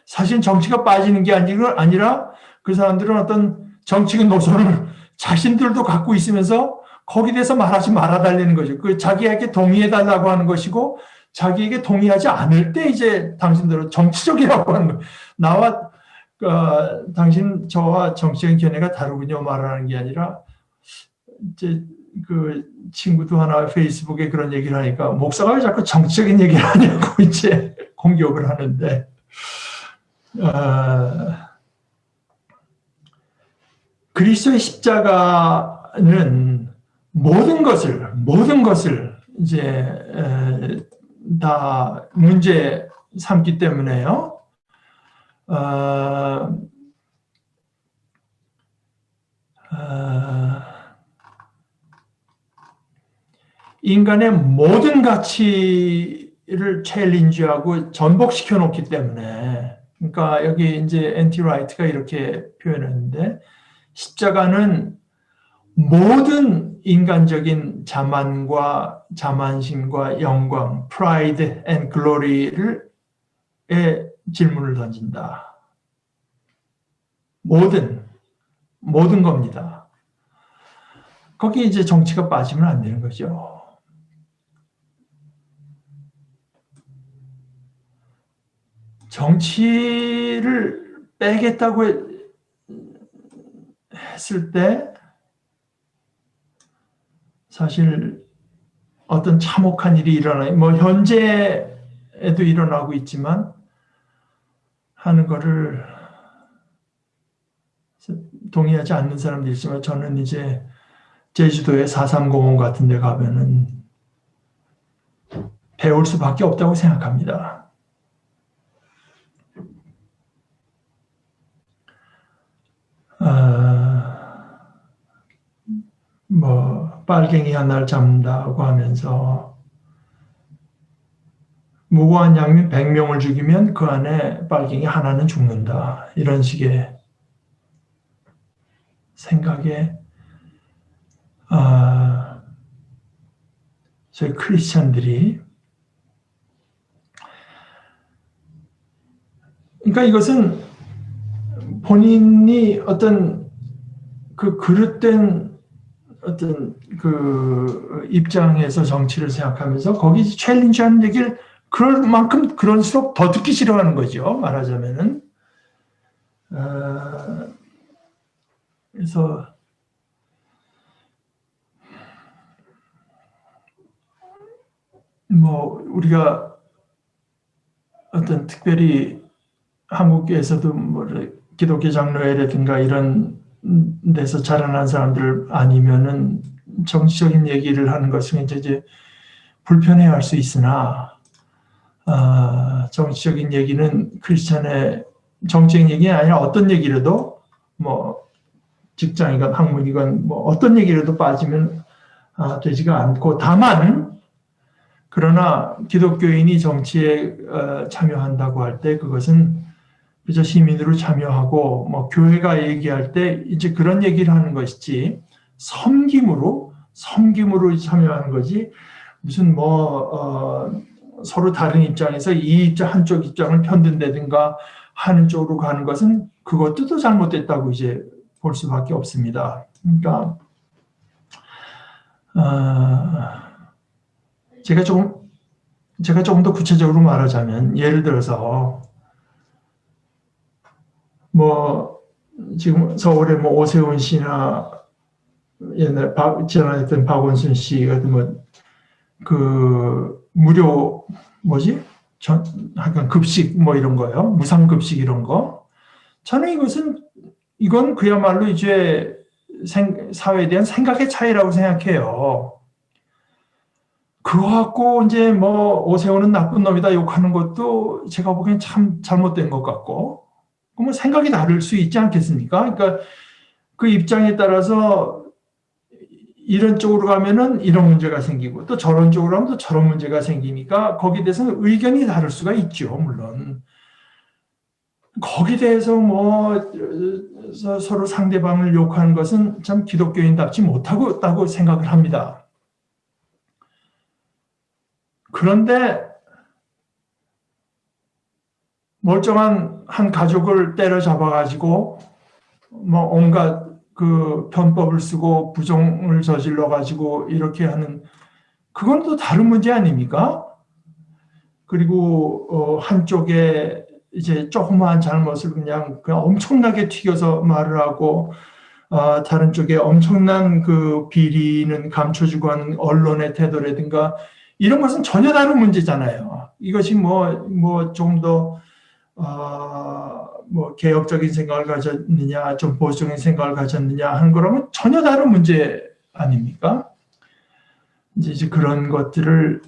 사실 정치가 빠지는 게 아니라 그 사람들은 어떤 정치적 노선을 자신들도 갖고 있으면서 거기에 대해서 말하지 말아달라는 거죠. 그 자기에게 동의해달라고 하는 것이고, 자기에게 동의하지 않을 때 이제 당신들은 정치적이라고 하는 거예요. 저와 정치적인 견해가 다르군요 말하는 게 아니라, 이제 그 친구도 하나 페이스북에 그런 얘기를 하니까 목사가 왜 자꾸 정치적인 얘기를 하냐고 이제 공격을 하는데, 그리스도의 십자가는 모든 것을 이제 다 문제 삼기 때문에요. 인간의 모든 가치를 챌린지하고 전복시켜 놓기 때문에, 그러니까 여기 이제 엔티 라이트가 이렇게 표현했는데, 십자가는 모든 인간적인 자만과 자만심과 영광, pride and glory를 질문을 던진다. 모든 겁니다. 거기에 이제 정치가 빠지면 안 되는 거죠. 정치를 빼겠다고 했을 때 사실 어떤 참혹한 일이 일어나요. 뭐 현재에도 일어나고 있지만 하는 거를 동의하지 않는 사람도 있지만, 저는 이제 제주도의 4.3공원 같은 데 가면은 배울 수밖에 없다고 생각합니다. 뭐 빨갱이 하나를 잡는다고 하면서 무고한 양민 100명을 죽이면 그 안에 빨갱이 하나는 죽는다, 이런 식의 생각에 저희 크리스찬들이, 그러니까 이것은 본인이 어떤 그 그릇된 어떤 그 입장에서 정치를 생각하면서 거기 챌린지하는 얘기를 그럴 만큼 그럴수록 더 듣기 싫어하는 거죠, 말하자면은. 그래서 뭐 우리가 어떤 특별히 한국에서도 뭐 기독교 장로회라든가 이런 데서 자라난 사람들 아니면은 정치적인 얘기를 하는 것은 이제 불편해할 수 있으나, 정치적인 얘기는 크리스찬의 정치적인 얘기가 아니라 어떤 얘기라도, 뭐 직장이건 학문이건 뭐 어떤 얘기라도 빠지면 되지가 않고, 다만 그러나 기독교인이 정치에 참여한다고 할 때 그것은 그저 시민으로 참여하고 뭐 교회가 얘기할 때 이제 그런 얘기를 하는 것이지 섬김으로 참여하는 거지 무슨 서로 다른 입장에서 이 입장 한쪽 입장을 편든다든가 하는 쪽으로 가는 것은 그것도 또 잘못됐다고 이제 볼 수밖에 없습니다. 그러니까 제가 조금 더 구체적으로 말하자면 예를 들어서 뭐 지금 서울에 뭐 오세훈 씨나 옛날 지난했던 박원순 씨 같은 뭐그 무료 뭐지 약간 급식 뭐 이런 거요 무상급식 이런 거 저는 이건 그야말로 이제 사회에 대한 생각의 차이라고 생각해요. 그거 갖고 이제 뭐 오세훈은 나쁜 놈이다 욕하는 것도 제가 보기엔 참 잘못된 것 같고 그러면 생각이 다를 수 있지 않겠습니까? 그러니까 그 입장에 따라서 이런 쪽으로 가면은 이런 문제가 생기고 또 저런 쪽으로 하면 또 저런 문제가 생기니까 거기에 대해서는 의견이 다를 수가 있죠, 물론. 거기에 대해서 뭐 서로 상대방을 욕하는 것은 참 기독교인답지 못하고 생각을 합니다. 그런데 멀쩡한 한 가족을 때려잡아가지고 뭐 온갖 그 편법을 쓰고 부정을 저질러가지고 이렇게 하는 그건 또 다른 문제 아닙니까? 그리고 한쪽에 이제 조그마한 잘못을 그냥 엄청나게 튀겨서 말을 하고 다른 쪽에 엄청난 그 비리는 감춰주고 하는 언론의 태도라든가 이런 것은 전혀 다른 문제잖아요. 이것이 뭐 좀 더 뭐 개혁적인 생각을 가졌느냐, 좀 보수적인 생각을 가졌느냐 하는 거라면 전혀 다른 문제 아닙니까? 이제 그런 것들을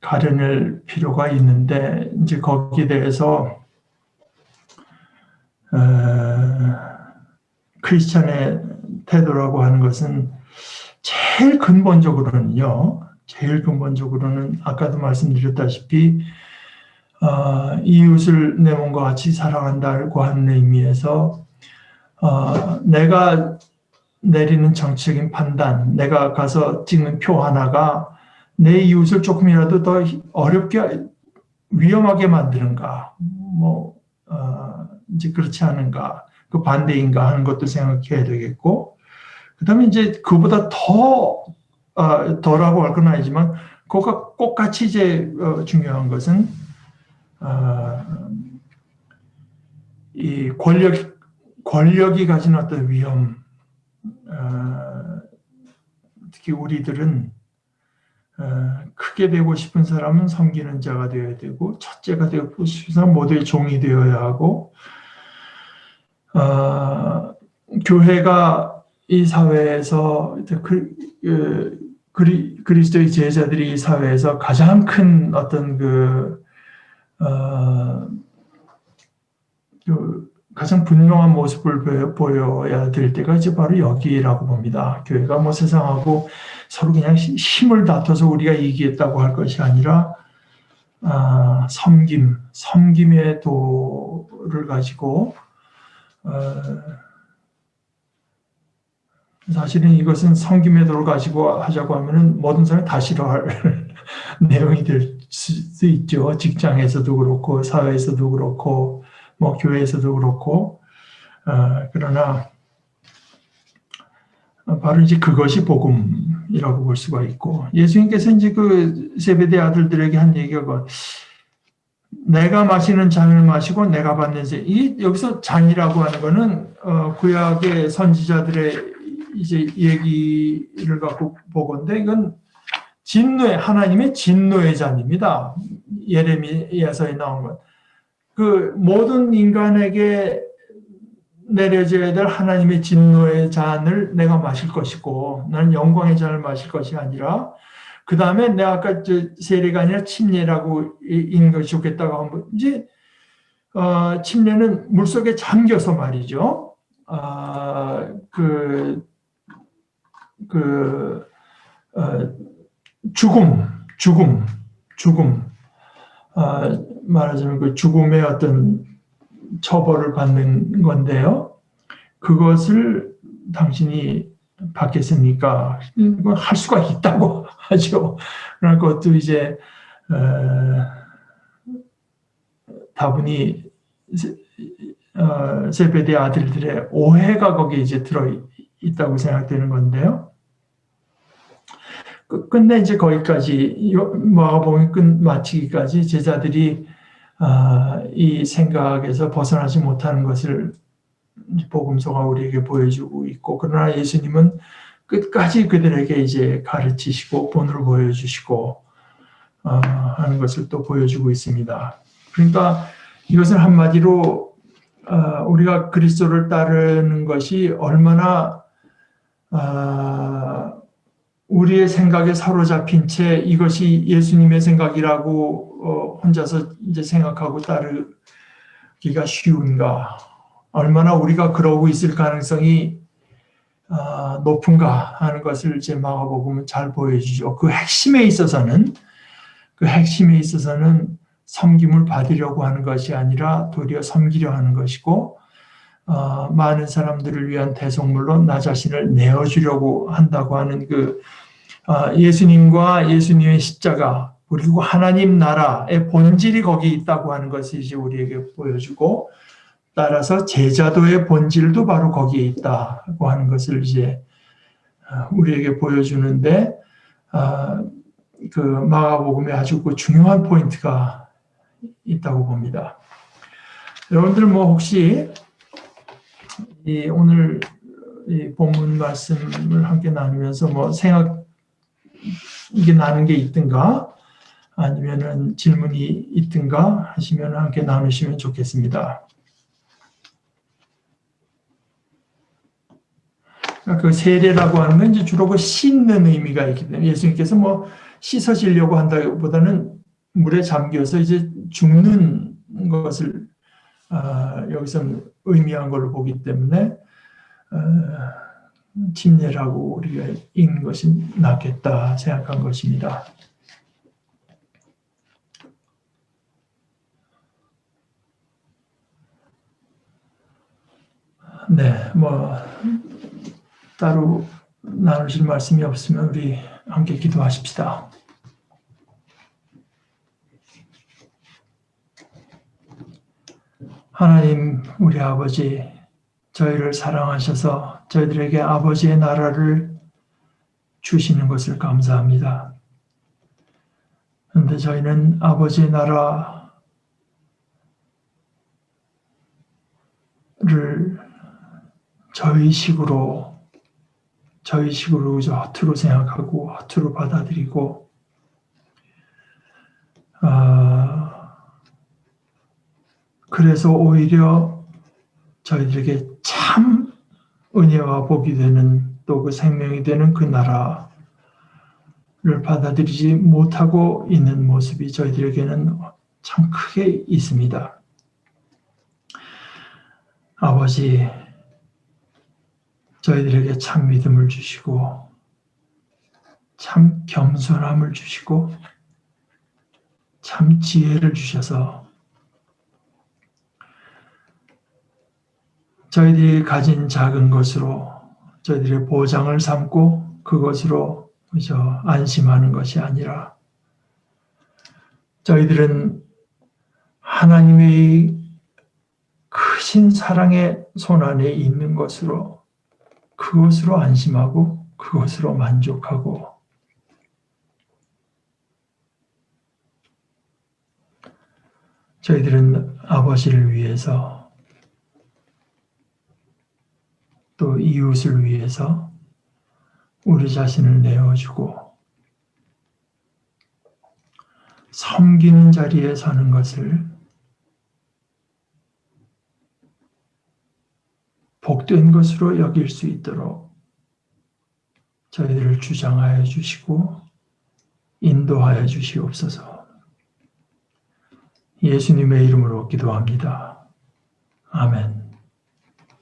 가려낼 필요가 있는데 이제 거기에 대해서 크리스찬의 태도라고 하는 것은 제일 근본적으로는 아까도 말씀드렸다시피 이웃을 내 몸과 같이 사랑한다고 하는 의미에서 내가 내리는 정치적인 판단, 내가 가서 찍는 표 하나가 내 이웃을 조금이라도 더 어렵게 위험하게 만드는가, 이제 그렇지 않은가, 그 반대인가 하는 것도 생각해야 되겠고, 그 다음에 이제 그보다 덜하고 할 건 아니지만, 그거가 똑같이 이제 중요한 것은, 이 권력이 가진 어떤 위험, 특히 우리들은 크게 되고 싶은 사람은 섬기는 자가 되어야 되고 첫째가 되고 싶은 사람 모두의 종이 되어야 하고 교회가 이 사회에서 그리스도의 제자들이 이 사회에서 가장 큰 어떤 가장 분명한 모습을 보여야 될 때가 이제 바로 여기라고 봅니다. 교회가 뭐 세상하고 서로 그냥 힘을 다퉈서 우리가 이기겠다고 할 것이 아니라 섬김의 도를 가지고 사실은 이것은 섬김의 도를 가지고 하자고 하면은 모든 사람이 다 싫어할 내용이 될 수 있죠. 직장에서도 그렇고 사회에서도 그렇고 뭐 교회에서도 그렇고 그러나 바로 이제 그것이 복음이라고 볼 수가 있고 예수님께서 이제 그 세베대 아들들에게 한 얘기가 내가 마시는 잔을 마시고 내가 받는 여기서 잔이라고 하는 거는 구약의 선지자들의 이제 얘기를 갖고 보건데 이건 하나님의 진노의 잔입니다. 예레미야서에 나온 것. 그 모든 인간에게 내려져야 될 하나님의 진노의 잔을 내가 마실 것이고 나는 영광의 잔을 마실 것이 아니라 그 다음에 내가 아까 세례가 아니라 침례라고 읽는 것이 좋겠다고 한번 이제 침례는 물속에 잠겨서 말이죠. 죽음. 말하자면 그 죽음의 어떤 처벌을 받는 건데요. 그것을 당신이 받겠습니까? 이건 할 수가 있다고 하죠. 그러나 그것도 이제 다분히 세베대 아들들의 오해가 거기에 이제 들어 있다고 생각되는 건데요. 끝내 이제 거기까지 마가복음 끝 마치기까지 제자들이 이 생각에서 벗어나지 못하는 것을 복음서가 우리에게 보여주고 있고, 그러나 예수님은 끝까지 그들에게 이제 가르치시고 본을 보여주시고 하는 것을 또 보여주고 있습니다. 그러니까 이것은 한마디로 우리가 그리스도를 따르는 것이 얼마나 우리의 생각에 사로잡힌 채 이것이 예수님의 생각이라고 혼자서 이제 생각하고 따르기가 쉬운가, 얼마나 우리가 그러고 있을 가능성이 높은가 하는 것을 이제 마가복음은 잘 보여주죠. 그 핵심에 있어서는 섬김을 받으려고 하는 것이 아니라 도리어 섬기려 하는 것이고, 많은 사람들을 위한 대속물로 나 자신을 내어주려고 한다고 하는 예수님과 예수님의 십자가 그리고 하나님 나라의 본질이 거기 있다고 하는 것이 이제 우리에게 보여주고, 따라서 제자도의 본질도 바로 거기에 있다고 하는 것을 이제 우리에게 보여주는데, 그 마가복음에 아주 중요한 포인트가 있다고 봅니다. 여러분들 혹시 오늘 이 본문 말씀을 함께 나누면서 이게 나는 게 있든가 아니면은 질문이 있든가 하시면 함께 나누시면 좋겠습니다. 그 세례라고 하는 건 이제 주로 씻는 의미가 있기 때문에 예수님께서 씻어지려고 한다기보다는 물에 잠겨서 이제 죽는 것을 여기서 의미한 걸로 보기 때문에 침례라고 우리가 읽는 것이 낫겠다 생각한 것입니다. 네, 따로 나누실 말씀이 없으면 우리 함께 기도하십시다. 하나님, 우리 아버지, 저희를 사랑하셔서 저희들에게 아버지의 나라를 주시는 것을 감사합니다. 그런데 저희는 아버지의 나라를 저희식으로 허투루 생각하고 허투루 받아들이고 그래서 오히려 저희들에게 참 은혜와 복이 되는 또 그 생명이 되는 그 나라를 받아들이지 못하고 있는 모습이 저희들에게는 참 크게 있습니다. 아버지, 저희들에게 참 믿음을 주시고 참 겸손함을 주시고 참 지혜를 주셔서 저희들이 가진 작은 것으로 저희들의 보장을 삼고 그것으로 안심하는 것이 아니라 저희들은 하나님의 크신 사랑의 손 안에 있는 것으로 그것으로 안심하고 그것으로 만족하고 저희들은 아버지를 위해서 또 이웃을 위해서 우리 자신을 내어주고 섬기는 자리에 서는 것을 복된 것으로 여길 수 있도록 저희들을 주장하여 주시고 인도하여 주시옵소서. 예수님의 이름으로 기도합니다. 아멘.